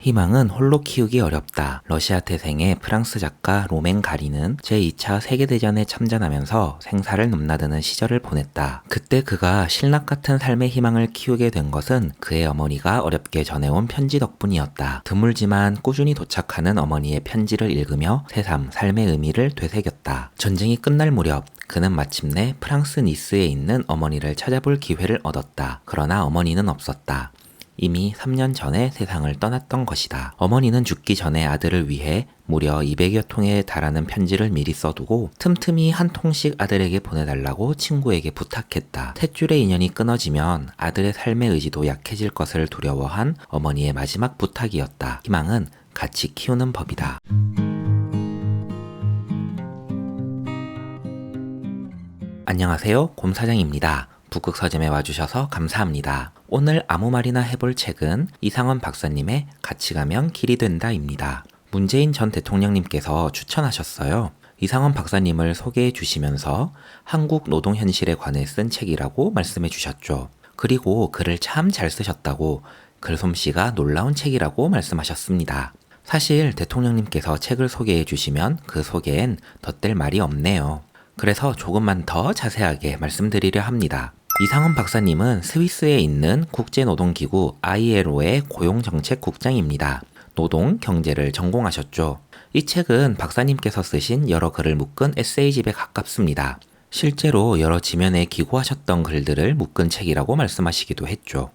희망은 홀로 키우기 어렵다. 러시아 태생의 프랑스 작가 로맹 가리는 제2차 세계대전에 참전하면서 생사를 넘나드는 시절을 보냈다. 그때 그가 신락 같은 삶의 희망을 키우게 된 것은 그의 어머니가 어렵게 전해온 편지 덕분이었다. 드물지만 꾸준히 도착하는 어머니의 편지를 읽으며 새삼 삶의 의미를 되새겼다. 전쟁이 끝날 무렵 그는 마침내 프랑스 니스에 있는 어머니를 찾아볼 기회를 얻었다. 그러나 어머니는 없었다. 이미 3년 전에 세상을 떠났던 것이다. 어머니는 죽기 전에 아들을 위해 무려 200여 통에 달하는 편지를 미리 써두고 틈틈이 한 통씩 아들에게 보내달라고 친구에게 부탁했다. 탯줄의 인연이 끊어지면 아들의 삶의 의지도 약해질 것을 두려워한 어머니의 마지막 부탁이었다. 희망은 같이 키우는 법이다. 안녕하세요, 곰사장입니다. 북극 서점에 와주셔서 감사합니다. 오늘 아무 말이나 해볼 책은 이상원 박사님의 같이 가면 길이 된다입니다. 문재인 전 대통령님께서 추천하셨어요. 이상원 박사님을 소개해 주시면서 한국 노동 현실에 관해 쓴 책이라고 말씀해 주셨죠. 그리고 글을 참 잘 쓰셨다고 글솜씨가 놀라운 책이라고 말씀하셨습니다. 사실 대통령님께서 책을 소개해 주시면 그 소개엔 덧댈 말이 없네요. 그래서 조금만 더 자세하게 말씀드리려 합니다. 이상원 박사님은 스위스에 있는 국제노동기구 ILO의 고용정책국장입니다. 노동, 경제를 전공하셨죠. 이 책은 박사님께서 쓰신 여러 글을 묶은 에세이집에 가깝습니다. 실제로 여러 지면에 기고하셨던 글들을 묶은 책이라고 말씀하시기도 했죠.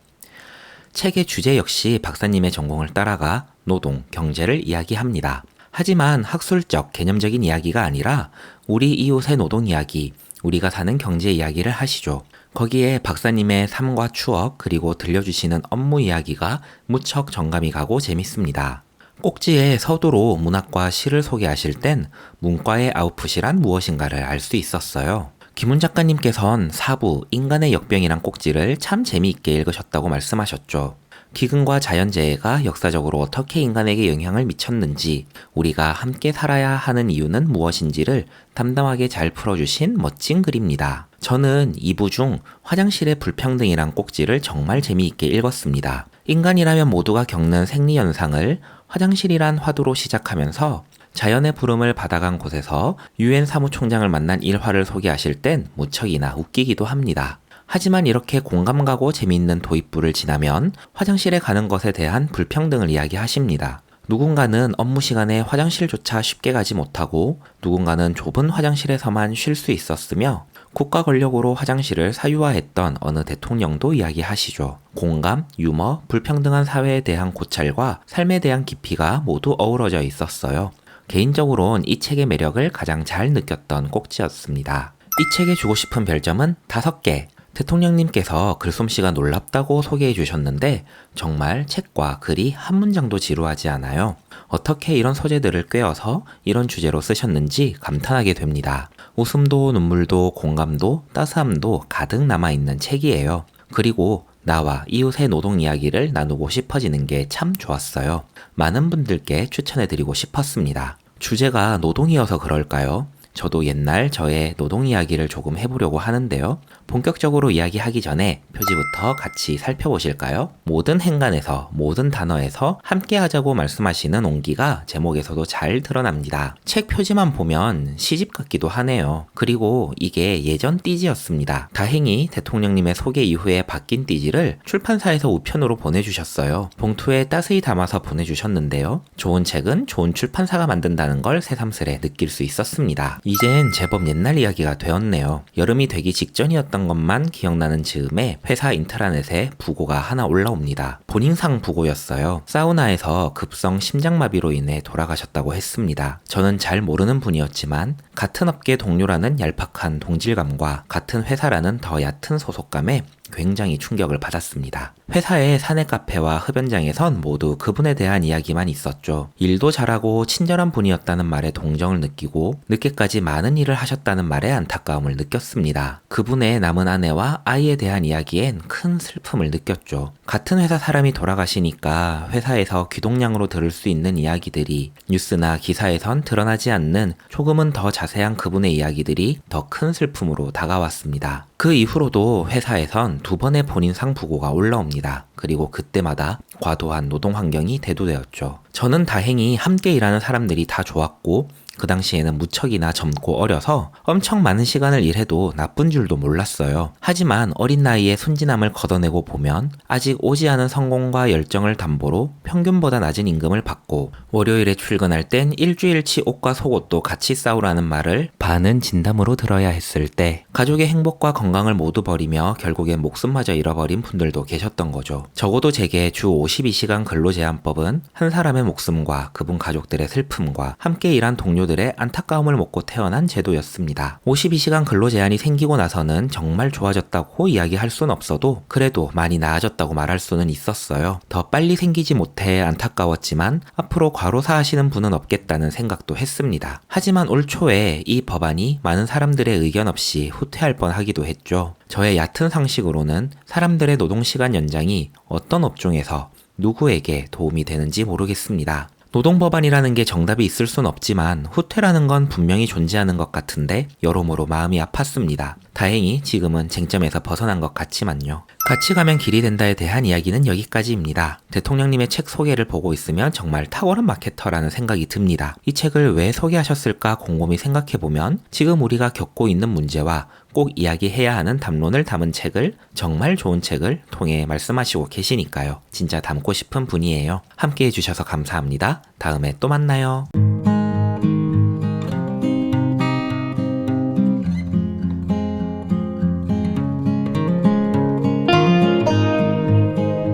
책의 주제 역시 박사님의 전공을 따라가 노동, 경제를 이야기합니다. 하지만 학술적, 개념적인 이야기가 아니라 우리 이웃의 노동 이야기, 우리가 사는 경제 이야기를 하시죠. 거기에 박사님의 삶과 추억 그리고 들려주시는 업무 이야기가 무척 정감이 가고 재밌습니다. 꼭지에 서두로 문학과 시를 소개하실 땐 문과의 아웃풋이란 무엇인가를 알 수 있었어요. 김훈 작가님께선 사부, 인간의 역병이란 꼭지를 참 재미있게 읽으셨다고 말씀하셨죠. 기근과 자연재해가 역사적으로 어떻게 인간에게 영향을 미쳤는지, 우리가 함께 살아야 하는 이유는 무엇인지를 담담하게 잘 풀어주신 멋진 글입니다. 저는 2부 중 화장실의 불평등이란 꼭지를 정말 재미있게 읽었습니다. 인간이라면 모두가 겪는 생리현상을 화장실이란 화두로 시작하면서 자연의 부름을 받아간 곳에서 UN 사무총장을 만난 일화를 소개하실 땐 무척이나 웃기기도 합니다. 하지만 이렇게 공감 가고 재미있는 도입부를 지나면 화장실에 가는 것에 대한 불평등을 이야기하십니다. 누군가는 업무 시간에 화장실조차 쉽게 가지 못하고 누군가는 좁은 화장실에서만 쉴 수 있었으며 국가 권력으로 화장실을 사유화했던 어느 대통령도 이야기하시죠. 공감, 유머, 불평등한 사회에 대한 고찰과 삶에 대한 깊이가 모두 어우러져 있었어요. 개인적으로는 이 책의 매력을 가장 잘 느꼈던 꼭지였습니다. 이 책에 주고 싶은 별점은 5개. 대통령님께서 글솜씨가 놀랍다고 소개해 주셨는데 정말 책과 글이 한 문장도 지루하지 않아요. 어떻게 이런 소재들을 꿰어서 이런 주제로 쓰셨는지 감탄하게 됩니다. 웃음도 눈물도 공감도 따스함도 가득 남아있는 책이에요. 그리고 나와 이웃의 노동 이야기를 나누고 싶어지는 게 참 좋았어요. 많은 분들께 추천해드리고 싶었습니다. 주제가 노동이어서 그럴까요? 저도 옛날 저의 노동 이야기를 조금 해보려고 하는데요. 본격적으로 이야기하기 전에 표지부터 같이 살펴보실까요? 모든 행간에서, 모든 단어에서 함께 하자고 말씀하시는 온기가 제목에서도 잘 드러납니다. 책 표지만 보면 시집 같기도 하네요. 그리고 이게 예전 띠지였습니다. 다행히 대통령님의 소개 이후에 바뀐 띠지를 출판사에서 우편으로 보내주셨어요. 봉투에 따스히 담아서 보내주셨는데요. 좋은 책은 좋은 출판사가 만든다는 걸 새삼스레 느낄 수 있었습니다. 이젠 제법 옛날 이야기가 되었네요. 여름이 되기 직전이었던 것만 기억나는 즈음에 회사 인트라넷에 부고가 하나 올라옵니다. 본인상 부고였어요. 사우나에서 급성 심장마비로 인해 돌아가셨다고 했습니다. 저는 잘 모르는 분이었지만 같은 업계 동료라는 얄팍한 동질감과 같은 회사라는 더 얕은 소속감에 굉장히 충격을 받았습니다. 회사의 사내 카페와 흡연장에선 모두 그분에 대한 이야기만 있었죠. 일도 잘하고 친절한 분이었다는 말에 동정을 느끼고 늦게까지 많은 일을 하셨다는 말에 안타까움을 느꼈습니다. 그분의 남은 아내와 아이에 대한 이야기엔 큰 슬픔을 느꼈죠. 같은 회사 사람이 돌아가시니까 회사에서 귀동냥으로 들을 수 있는 이야기들이 뉴스나 기사에선 드러나지 않는 조금은 더 자세한 그분의 이야기들이 더 큰 슬픔으로 다가왔습니다. 그 이후로도 회사에선 2번의 본인 상부고가 올라옵니다. 그리고 그때마다 과도한 노동 환경이 대두되었죠. 저는 다행히 함께 일하는 사람들이 다 좋았고 그 당시에는 무척이나 젊고 어려서 엄청 많은 시간을 일해도 나쁜 줄도 몰랐어요. 하지만 어린 나이에 순진함을 걷어내고 보면 아직 오지 않은 성공과 열정을 담보로 평균보다 낮은 임금을 받고 월요일에 출근할 땐 일주일치 옷과 속옷도 같이 싸우라는 말을 반은 진담으로 들어야 했을 때 가족의 행복과 건강을 모두 버리며 결국엔 목숨마저 잃어버린 분들도 계셨던 거죠. 적어도 제게 주 52시간 근로제한법은 한 사람의 목숨과 그분 가족들의 슬픔과 함께 일한 동료들의 안타까움을 먹고 태어난 제도였습니다. 52시간 근로제한이 생기고 나서는 정말 좋아졌다고 이야기할 순 없어도 그래도 많이 나아졌다고 말할 수는 있었어요. 더 빨리 생기지 못해 안타까웠지만 앞으로 과로사 하시는 분은 없겠다는 생각도 했습니다. 하지만 올 초에 이 법안이 많은 사람들의 의견 없이 후퇴할 뻔하기도 했죠. 저의 얕은 상식으로는 사람들의 노동시간 연장이 어떤 업종에서 누구에게 도움이 되는지 모르겠습니다. 노동법안이라는 게 정답이 있을 순 없지만 후퇴라는 건 분명히 존재하는 것 같은데 여러모로 마음이 아팠습니다. 다행히 지금은 쟁점에서 벗어난 것 같지만요. 같이 가면 길이 된다에 대한 이야기는 여기까지입니다. 대통령님의 책 소개를 보고 있으면 정말 탁월한 마케터라는 생각이 듭니다. 이 책을 왜 소개하셨을까 곰곰이 생각해보면 지금 우리가 겪고 있는 문제와 꼭 이야기해야 하는 담론을 담은 책을 정말 좋은 책을 통해 말씀하시고 계시니까요. 진짜 담고 싶은 분이에요. 함께 해주셔서 감사합니다. 다음에 또 만나요.